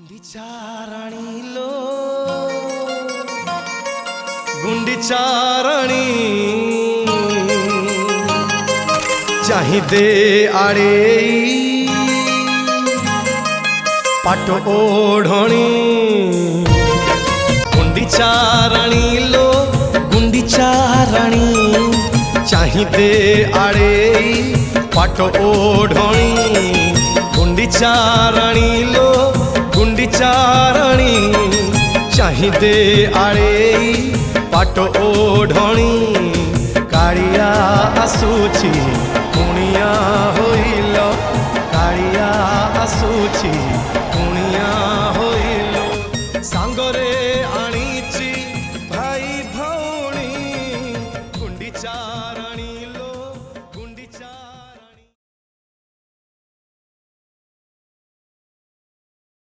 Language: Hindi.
गुंडीचाराणी लो गुंडीचाराणी चाहिदे आड़े पाट ओढ़णी गुंडीचाराणी लो गुंडीचाराणी चाहिदे आड़े पाट ओढ़णी गुंडीचाराणी लो गुंडीचाराणी चाहिदे आड़े पाट ओढ़णी कालिया आसुची कुणिया होइल कालिया आसुची